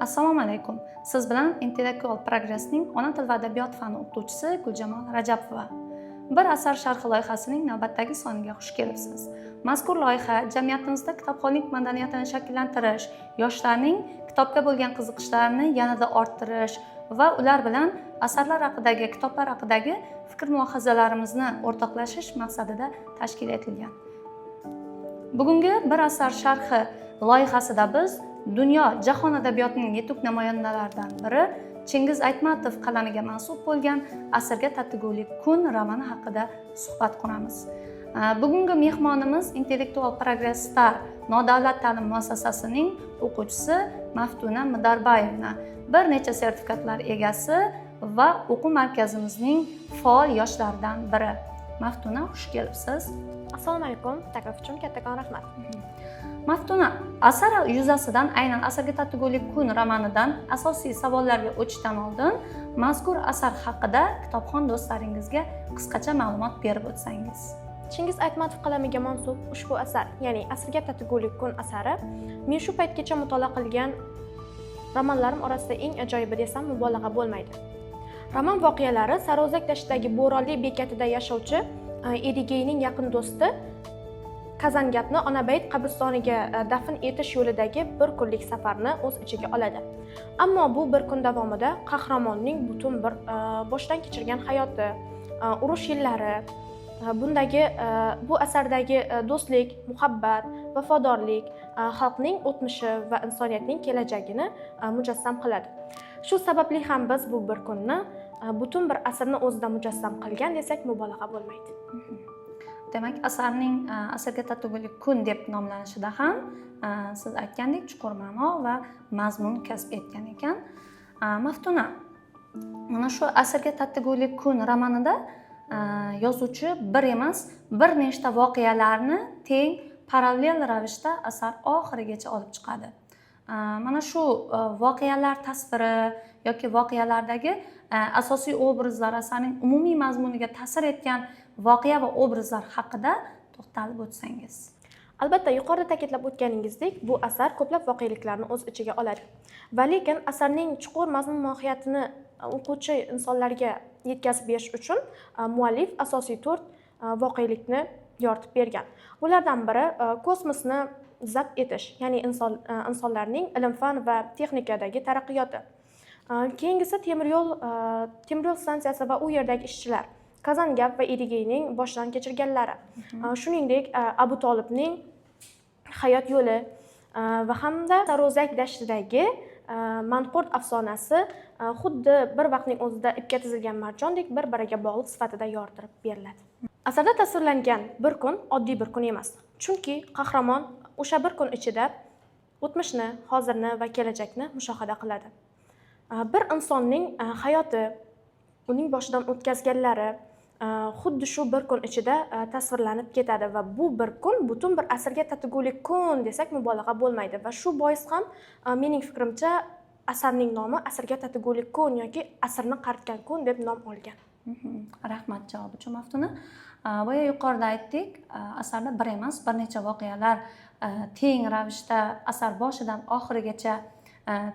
Assalomu alaykum. Siz bilan Intellektual progressning ona til va adabiyot fani o'qituvchisi Guljamol Rajabova. Bir asar sharhi loyihasining navbatdagi soniga xush kelibsiz. Mazkur loyiha jamiyatimizda kitobxonlik madaniyatini shakllantirish, yoshlarning kitobga bo'lgan qiziqishlarini yanada orttirish va ular bilan asarlar haqidagi, kitoblar haqidagi fikr-mulohazalarimizni o'rtoqlashish maqsadida tashkil etilgan. Bugungi bir asar sharhi loyihasida biz dunyo jahon adabiyotining yetuk namoyandalaridan biri Chingiz Aytmatov qalamiga mansub bo'lgan Asarga tatigulik kun romani haqida suhbat quramiz. Bugungi mehmonimiz Intellektual Progress Star nodavlat ta'lim muassasasining o'quvchisi Maftuna Mudarbayevna, bir necha sertifikatlar egasi va o'quv markazimizning faol yoshlaridan biri. Maftuna, xush kelibsiz. Assalomu alaykum. Taklif uchun kattakon rahmat. Maftuna, asar yuzasidan aynan Asarga tatigulik kun romanidan asosiy savollarga o'tishdan oldin mazkur asar haqida kitobxon do'stlaringizga qisqacha ma'lumot berib o'tsangiz. Chingiz Aytmatov qalamiga mansub ushbu asar, ya'ni Asarga tatigulik kun asari men shu paytgacha mutolaa qilgan romanlarim orasida eng ajoyibi desam mubolag'a bo'lmaydi. Roman voqealari Sarozak dashtidagi bo'ronli bekatida yashovchi Edigeyning yaqin do'sti Kazangatni Onabayt qabristoniga dafn etish yo'lidagi bir kunlik safarni o'z ichiga oladi. Ammo bu bir kun davomida qahramonning butun bir boshdan kechirgan hayoti, urush yillari, bu asardagi do'stlik, muhabbat, vafodorlik, xalqning o'tmishi va insoniyatning kelajagini mujassam qiladi. Shu sababli ham biz bu bir kunni butun bir asrni o'zida mujassam qilgan desak mubolag'a bo'lmaydi. Demak, asarning Asarga tatigulik kun deb nomlanishida ham siz aytgandek chuqur ma'no va mazmun kasb etgan ekan. Maftuna, mana shu Asarga tatigulik kun romanida yozuvchi bir emas, bir nechta voqealarni teng parallel ravishda asar oxirigacha olib chiqadi. Mana shu voqealar tasviri yoki voqealardagi asosiy obrazlar, asarning umumiy mazmuniga ta'sir etgan voqea va obrazlar haqida to'xtalib o'tsangiz. Albatta, yuqorida ta'kidlab o'tganingizdek, bu asar ko'plab voqeliklarni o'z ichiga oladi. Va lekin asarning chuqur mazmun mohiyatini o'quvchi insonlarga yetkazib berish uchun muallif asosiy 4 voqelikni yoritib bergan. Bulardan biri kosmosni zabt etish, ya'ni insonlarning ilm-fan va texnikadagi taraqqiyoti. Keyingisi temir yo'l stansiyasi va u yerdagi ishchilar, Kazangap va Edigeyning boshdan kechirganlari, shuningdek Abu Tolibning hayot yo'li va hamda Sarozak dashtidagi manqurt afsonasi xuddi bir vaqtning o'zida ipga tizilgan marjondek bir-biriga bog'liq sifatida yoritib beriladi. Asarda tasvirlangan bir kun oddiy bir kun emas. Chunki qahramon o'sha bir kun ichida o'tmishni, hozirni va kelajakni mushohada qiladi. Bir insonning hayoti, uning boshidan o'tkazganlari xuddi shu bir kun ichida tasvirlanib ketadi va bu bir kun butun bir asrga tatigulik kun desak mubolag'a bo'lmaydi va shu bois ham mening fikrimcha asarning nomi Asarga tatigulik kun yoki asrni qaritgan kun deb nom olgan. Rahmat javob uchun Maftuna. Boya yuqorida aytdik, asarda bir emas, bir necha voqealar teng ravishda asar boshidan oxirigacha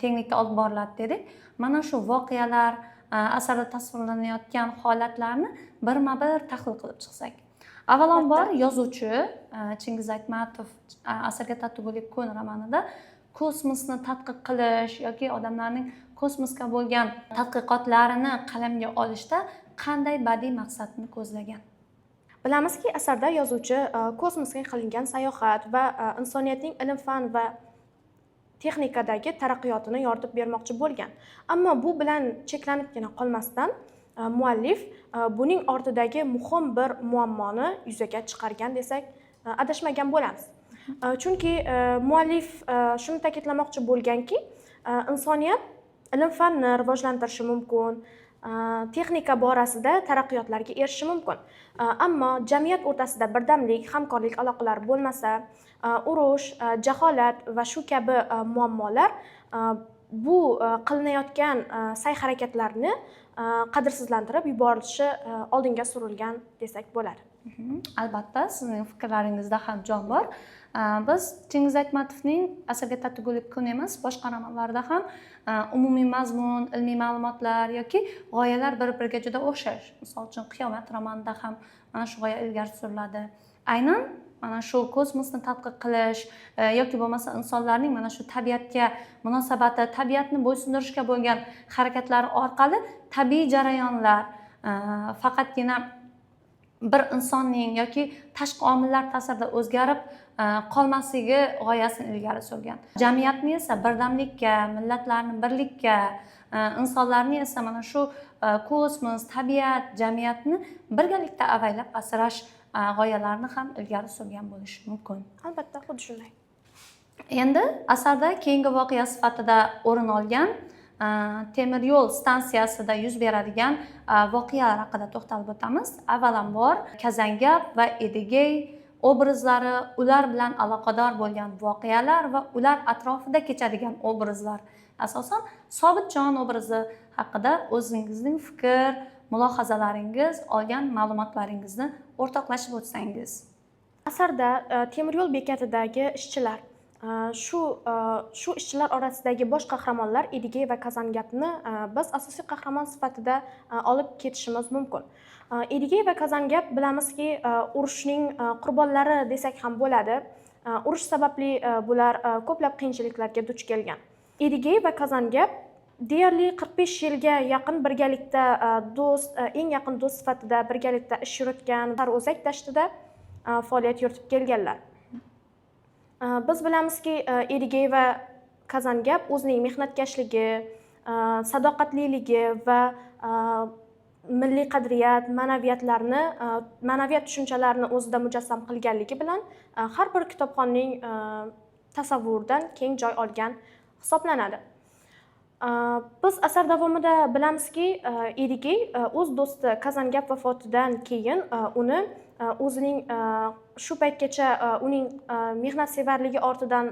tenglikda olib boriladi dedik. Mana shu voqealar, asarda tasvirlanayotgan holatlarni birma-bir tahlil qilib chiqsak. Avvalambor yozuvchi Chingiz Aytmatov Asarga tatigulik kun romanida kosmosni tadqiq qilish yoki odamlarning kosmosga bo'lgan tadqiqotlarini qalamga olishda qanday badiiy maqsadni ko'zlagan? Bilamizki, asarda yozuvchi kosmosga qilingan sayohat va insoniyatning ilm-fan va texnikadagi taraqqiyotini yoritib bermoqchi bo'lgan. Ammo bu bilan cheklanibgina qolmasdan, muallif buning ortidagi muhim bir muammoni yuzaga chiqargan desak, adashmagan bo'lamiz. Chunki muallif shuni ta'kidlamoqchi bo'lganki, insoniyat ilm-fanni rivojlantirishi mumkin, texnika borasida taraqqiyotlarga erishishi mumkin. Ammo jamiyat o'rtasida birdamlik, hamkorlik aloqalari bo'lmasa, urush, jaholat va shu kabi muammolar bu qilinayotgan sa'y-harakatlarni qadrsizlantirib yuborilishi oldinga surilgan desak bo'ladi. Albatta, sizning fikrlaringizda ham jon bor. Biz Chingiz Aytmatovning Asarga tatigulik kun emas, boshqa romanlarida ham umumiy mazmun, ilmiy ma'lumotlar yoki g'oyalar bir-biriga juda o'xshash. Misol uchun, Qiyomat romanida ham mana shu g'oya ilgari suriladi. Aynan mana shu kosmosni tadqiq qilish yoki bo'lmasa insonlarning mana shu tabiatga munosabati, tabiatni bo'ysundirishga bo'lgan harakatlari orqali tabiiy jarayonlar faqatgina bir insonning yoki tashqi omillar ta'sirida o'zgarib qolmasligi g'oyasini ilgari surgan. Jamiyatni esa birdamlikka, millatlarni birlikka, insonlarni esa mana shu kosmos, tabiat, jamiyatni birgalikda avaylab asrash g'oyalarini ham ilgari surgan bo'lishi mumkin. Albatta, xuddi shunday. Endi asarda keyingi voqea sifatida o'rin olgan temir yo'l stansiyasida yuz beradigan voqealar haqida to'xtalib o'tamiz. Avvalambor Kazangap va Edigey obrazlari, ular bilan aloqador bo'lgan voqealar va ular atrofida kechadigan obrazlar. Asosan Sobitjon obrazi haqida o'zingizning fikr, mulohazalaringiz, olgan ma'lumotlaringizni o'rtoqlashib o'tsangiz. Asarda temir yo'l bekatidagi ishchilar, shu ishchilar orasidagi bosh qahramonlar Edigey va Kazangapni biz asosiy qahramon sifatida olib ketishimiz mumkin. Edigey va Kazangap bilamizki, urushning qurbonlari desak ham bo'ladi. Urush sababli bular ko'plab qiyinchiliklarga duch kelgan. Edigey va Kazangap deyarli 45 yilga yaqin birgalikda do'st, eng yaqin do'st sifatida birgalikda ish yuritgan, Sarg'o'zak dashtida faoliyat yuritib kelganlar. Biz bilamizki, Edigey va Kazangap o'zining mehnatkashligi, sadoqatliligi va milliy qadriyat, ma'naviyat tushunchalarini o'zida mujassam qilganligi bilan har bir kitobxonning tasavvuridan keng joy olgan hisoblanadi. Biz asar davomida bilamizki, Edigey o'z do'sti Kazangap vafotidan keyin uni o'zining shu paytgacha uning mehnatsevarligi ortidan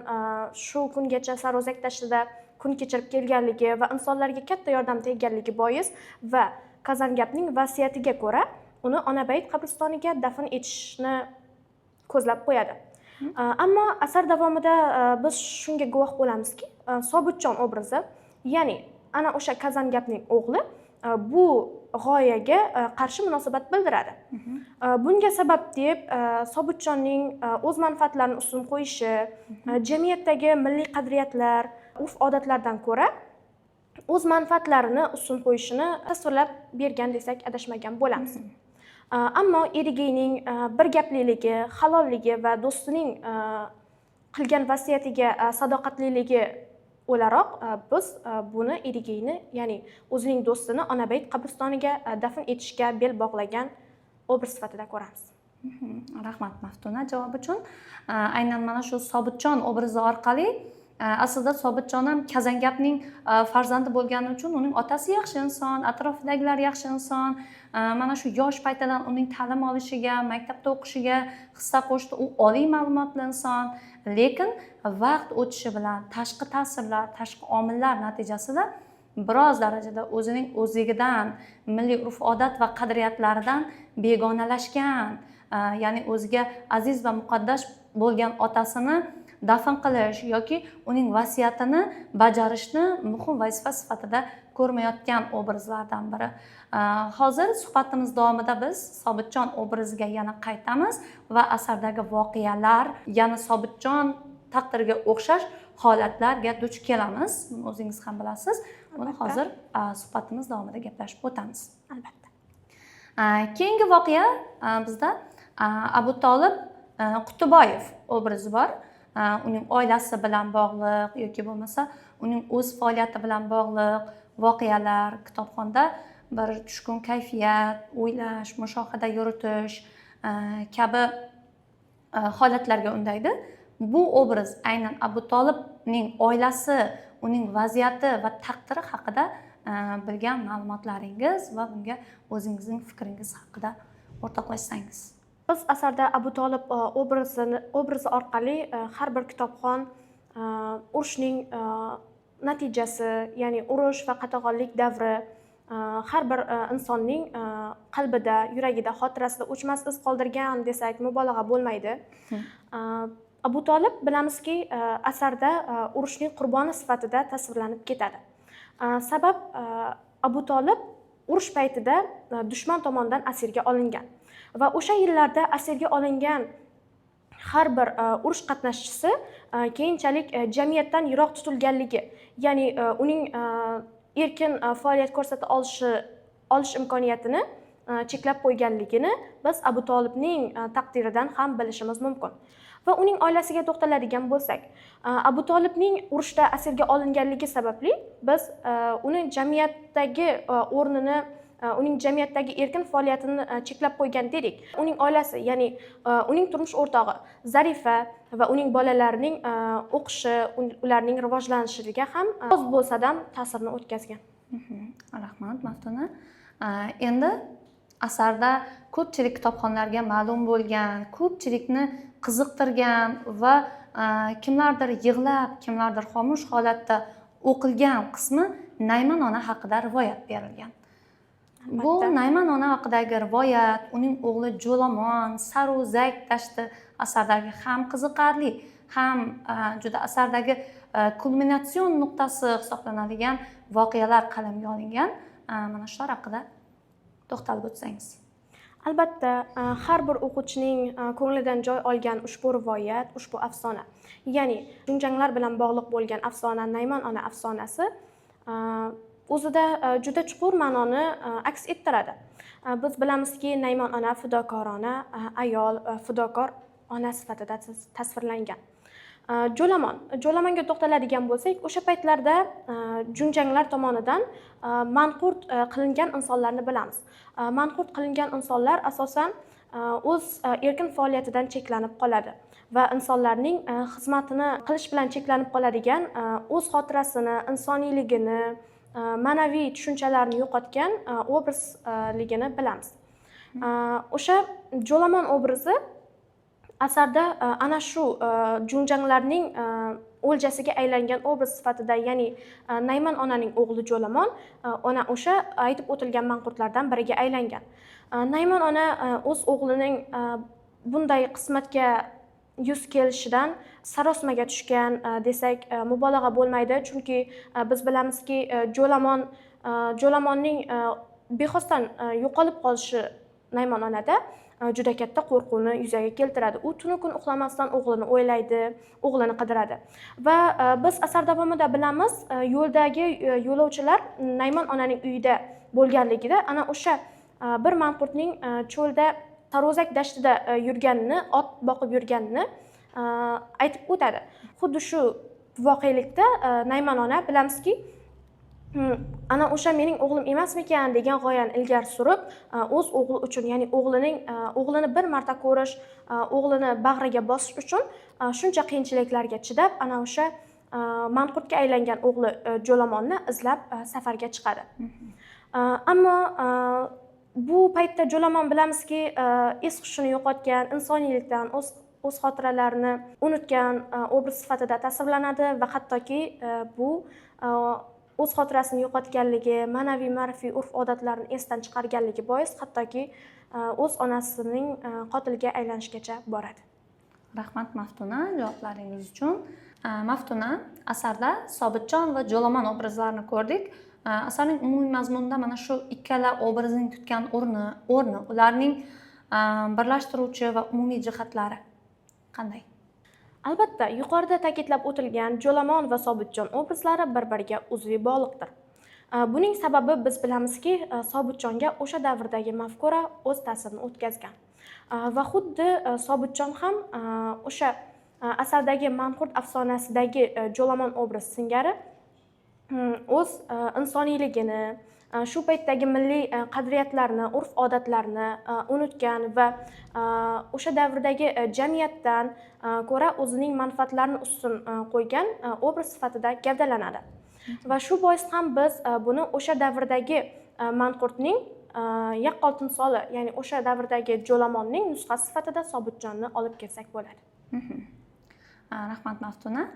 shu kungacha Sarg'o'zak dashtida kun kechirib kelganligi va insonlarga katta yordam tegganligi bois va Kazangapning vasiyatiga ko'ra uni Onabayt qabristoniga dafn etishni ko'zlab qo'yadi. Ammo asar davomida biz shunga guvoh bo'lamizki, Sobitjon obrazi, ya'ni ana o'sha Kazangapning o'g'li bu g'oyaga qarshi munosabat bildiradi. Bunga sabab deb Sobitjonning o'z manfaatlarini ustun qo'yishi, jamiyatdagi milliy qadriyatlar, urf-odatlardan ko'ra o'z manfaatlarini ustun qo'yishini tasvirlab bergan desak adashmagan bo'lamiz. Ammo Edigeyning birgapliligi, halolligi va do'stining qilgan vasiyatiga sadoqatliligi o'laroq biz buni Edigeyni, ya'ni o'zining do'stini Onabayt qabristoniga dafn etishga bel bog'lagan obraz sifatida ko'ramiz. Rahmat Maftuna javob uchun. Aynan mana shu Sobitjon obrazi orqali aslida Sobitjon ham Kazangapning farzandi bo'lgani uchun uning otasi yaxshi inson, atrofidagilar yaxshi inson, mana shu yosh paytidan uning ta'lim olishiga, maktabda o'qishiga hissa qo'shdi. U oliy ma'lumotli inson, lekin vaqt o'tishi bilan tashqi ta'sirlar, tashqi omillar natijasida biroz darajada o'zining o'zligidan, milliy urf-odat va qadriyatlaridan begonalashgan, ya'ni o'ziga aziz va muqaddas bo'lgan otasini dafn qilish yoki uning vasiyatini bajarishni muhim vazifa sifatida ko'rmayotgan obrazlardan biri. Hozir suhbatimiz davomida biz Sobitjon obraziga yana qaytamiz va asardagi voqealar, yana Sobitjon taqdiriga o'xshash holatlarga duch kelamiz. Buni o'zingiz ham bilasiz. Buni hozir suhbatimiz davomida gaplashib o'tamiz. Albatta. Keyingi voqea bizda Abu Tolib Quttiboyev obrazi bor. Uning oilasi bilan bog'liq yoki bo'lmasa uning o'z faoliyati bilan bog'liq voqealar kitobxonda bir tushkun kayfiyat, o'ylash, mushohada yuritish kabi holatlarga undaydi. Bu obraz aynan Abu Tolibning oilasi, uning vaziyati va taqdiri haqida bilgan ma'lumotlaringiz va bunga o'zingizning fikringiz haqida o'rtoqlashsangiz. Biz asarda Abu Tolib obrazi orqali har bir kitobxon urushning natijasi, ya'ni urush va qatag'onlik davri har bir insonning qalbida, yuragida, xotirasida o'chmas iz qoldirgan desak mubolag'a bo'lmaydi. Abu Tolib bilamizki, asarda urushning qurboni sifatida tasvirlanib ketadi. Sabab Abu Tolib urush paytida dushman tomonidan asirga olingan va o'sha yillarda asirga olingan har bir urush qatnashchisi keyinchalik jamiyatdan yiroq tutilganligi, ya'ni uning erkin faoliyat ko'rsata olish imkoniyatini cheklab qo'yganligini biz Abu Tolibning taqdiridan ham bilishimiz mumkin. Va uning oilasiga to'xtaladigan bo'lsak, Abu Tolibning urushda asirga olinganligi sababli biz uni jamiyatdagi o'rnini, uning jamiyatdagi erkin faoliyatini cheklab qo'ygan dedik. Uning oilasi, ya'ni uning turmush o'rtog'i Zarifa va uning bolalarining o'qishi, ularning rivojlanishiga ham oz bo'lsa-da ta'sirini o'tkazgan. Rahmat, Maftuna. Endi asarda ko'pchilik kitobxonlarga ma'lum bo'lgan, ko'pchilikni qiziqtirgan va kimlardir yig'lab, kimlardir xomush holatda o'qilgan qismi Nayman ona haqida rivoyat berilgan. Bu Nayman ona haqidagi rivoyat uning o'g'li Jo'lamon, Saruzak dashti asardagi ham qiziqarli, ham juda asardagi kulminatsion nuqtasi hisoblanadigan voqealar qalamga olingan. Mana shular haqida to'xtalib o'tsangiz. Albatta, har bir o'quvchining ko'nglidan joy olgan ushbu rivoyat, ushbu afsona, ya'ni Junjanglar bilan bog'liq bo'lgan afsona Nayman ona afsonasi o'zida juda chuqur ma'noni aks ettiradi. Biz bilamizki, Nayman ona fidokorona ayol, fidokor ona sifatida tasvirlangan. Jo'lamonga to'xtaladigan bo'lsak, o'sha paytlarda Junjanglar tomonidan manqurt qilingan insonlarni bilamiz. Manqurt qilingan insonlar asosan o'z erkin faoliyatidan cheklanib qoladi va insonlarning xizmatini qilish bilan cheklanib qoladigan, o'z xotirasini, insoniyligini, ma'naviy tushunchalarini yo'qotgan obrazligini bilamiz. O'sha Jo'lamon obrazi asarda ana shu Junjanglarning o'ljasiga aylangan obraz sifatida, ya'ni Nayman onaning o'g'li Jo'lamon ona o'sha aytib o'tilgan manqurtlardan biriga aylangan. Nayman ona o'z o'g'lining bunday qismatga yuz kelishidan sarosimaga tushgan desak mubolag'a bo'lmaydi, chunki biz bilamizki, Jo'lamonning bexosdan yo'qolib qolishi Nayman onada juda katta qo'rquvni yuzaga keltiradi. U tunu kun uxlamasdan o'g'lini o'ylaydi, o'g'lini qidiradi. Va biz asar davomida bilamiz, yo'ldagi yo'lovchilar Nayman onaning uyida bo'lganligida ana o'sha bir manqurtning cho'lda Tarozak dashtida yurganini, ot boqib yurganini aytib o'tadi. Xuddi shu voqelikda Nayman ona bilamizki, ana o'sha mening o'g'lim emasmikan degan g'oyani ilgari surib, o'z o'g'li uchun, ya'ni o'g'lini bir marta ko'rish, o'g'lini bag'riga bosish uchun shuncha qiyinchiliklarga chidab, ana o'sha manqurtga aylangan o'g'li Jo'lamonni izlab safarga chiqadi. Ammo bu paytda Jo'lamon bilamizki, es-hushini yo'qotgan, insoniylikdan, o'z xotiralarini unutgan obraz sifatida tasvirlanadi va hattoki bu o'z xotirasini yo'qotganligi, ma'naviy, ma'rifiy urf-odatlarini esdan chiqarganligi bois hattoki o'z onasining qotiliga aylanishgacha boradi. Rahmat Maftuna javoblaringiz uchun. Maftuna, asarda Sobitjon va Jo'lamon obrazlarini ko'rdik. Asarning umumiy mazmunida mana shu ikkala obrazning tutgan o'rni, ularning birlashtiruvchi va umumiy jihatlari qanday? Albatta, yuqorida ta'kidlab o'tilgan Jo'lamon va Sobitjon obrazlari bir-biriga uzviy bog'liqdir. Buning sababi biz bilamizki, Sobitjonga o'sha davrdagi mafkura o'z ta'sirini o'tkazgan. Va xuddi Sobitjon ham o'sha asardagi manqurt afsonasidagi Jo'lamon obrazi singari o'z insoniyligini, shu paytdagi milliy qadriyatlarni, urf-odatlarni unutgan va o'sha davrdagi jamiyatdan ko'ra o'zining manfaatlarini ustun qo'ygan obraz sifatida gavdalanadi. Va shu bois ham biz buni o'sha davrdagi manqurtning yaqqol timsoli, ya'ni o'sha davrdagi Jo'lamonning nusxasi sifatida Sobitjonni olib kelsak bo'ladi. Rahmat Maftuna.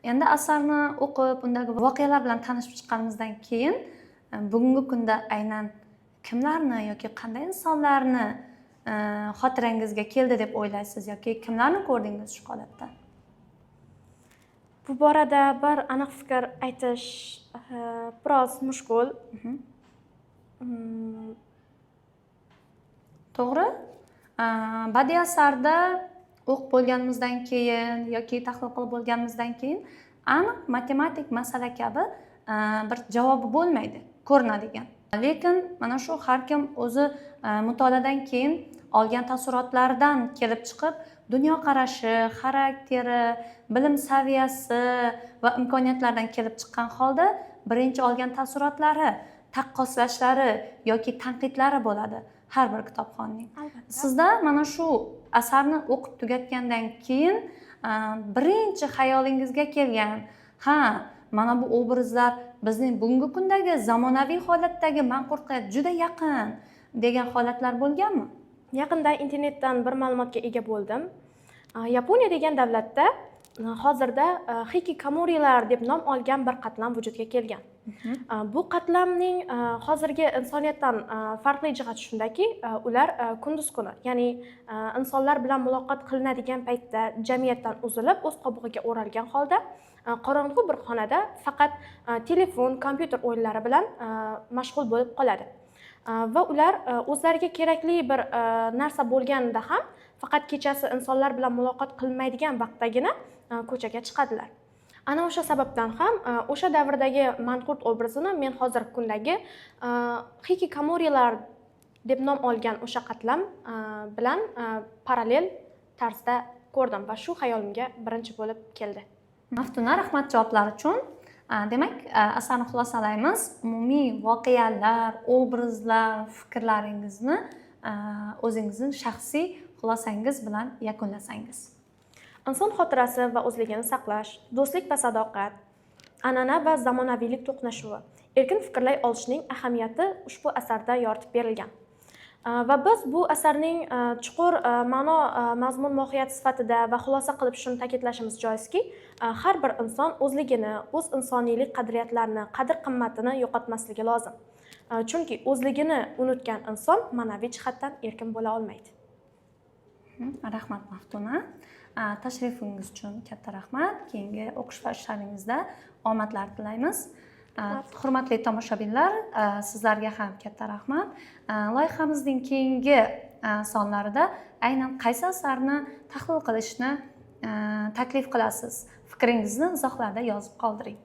Endi asarni o'qib, undagi voqealar bilan tanishib chiqqanimizdan keyin bugungi kunda aynan kimlarni yoki qanday insonlarni xotirangizga keldi deb o'ylaysiz yoki kimlarni ko'rdingiz shu holatda? Bu borada bir aniq fikr aytish biroz mushkul. To'g'ri. Badiiy asarda o'qib bo'lganimizdan keyin yoki tahlil qilib bo'lganimizdan keyin aniq matematik masala kabi bir javobi bo'lmaydi, ko'rinadigan. Lekin mana shu har kim o'zi mutolaadan keyin olgan taassurotlaridan kelib chiqib, dunyoqarashi, xarakteri, bilim saviyasi va imkoniyatlaridan kelib chiqqan holda birinchi olgan taassurotlari, taqqoslashlari yoki tanqidlari bo'ladi har bir kitobxonning. Albatta. Sizda mana shu asarni o'qib tugatgandan keyin birinchi xayolingizga kelgan, mana bu obrazlar bizning bugungi kundagi zamonaviy holatdagi manqurtga juda yaqin degan holatlar bo'lganmi? Yaqinda internetdan bir ma'lumotga ega bo'ldim. Yaponiya degan davlatda hozirda hikikomorilar deb nom olgan bir qatlam vujudga kelgan. Bu qatlamning hozirgi insoniyatdan farqli jihati shundaki, ular kunduz kuni, ya'ni insonlar bilan muloqot qilinadigan paytda jamiyatdan uzilib, o'z qobig'iga o'ralgan holda qorong'u bir xonada faqat telefon, kompyuter o'yinlari bilan mashg'ul bo'lib qoladi. Va ular o'zlariga kerakli bir narsa bo'lganda ham faqat kechasi insonlar bilan muloqot qilmaydigan vaqtdagina ko'chaga chiqadilar. Ana o'sha sababdan ham o'sha davrdagi manqurt obrazini men hozirgi kundagi hikikomorilar deb nom olgan o'sha qatlam bilan parallel tarzda ko'rdim va shu xayolimga birinchi bo'lib keldi. Maftuna, rahmat javoblar uchun. Demak, asarni xulosalaymiz. Umumiy voqealar, obrazlar, fikrlaringizni o'zingizning shaxsiy xulosangiz bilan yakunlasangiz. Inson xotirasi va o'zligini saqlash, do'stlik va sadoqat, an'ana va zamonaviylik to'qnashuvi, erkin fikrlay olishning ahamiyati ushbu asarda yoritib berilgan. Va biz bu asarning chuqur ma'no, mazmun, mohiyat sifatida va xulosa qilib shuni ta'kidlashimiz joizki, har bir inson o'zligini, o'z insoniylik qadriyatlarini, qadr-qimmatini yo'qotmasligi lozim. Chunki o'zligini unutgan inson ma'naviy jihatdan erkin bo'la olmaydi. Rahmat Maftuna. Tashrifingiz uchun katta rahmat. Keyingi o'qish va ishlaringizda omadlar tilaymiz. Hurmatli tomoshabinlar, sizlarga ham katta rahmat. Loyihamizning keyingi sonlarida aynan qaysi asarni tahlil qilishni taklif qilasiz? Fikringizni izohlarda yozib qoldiring.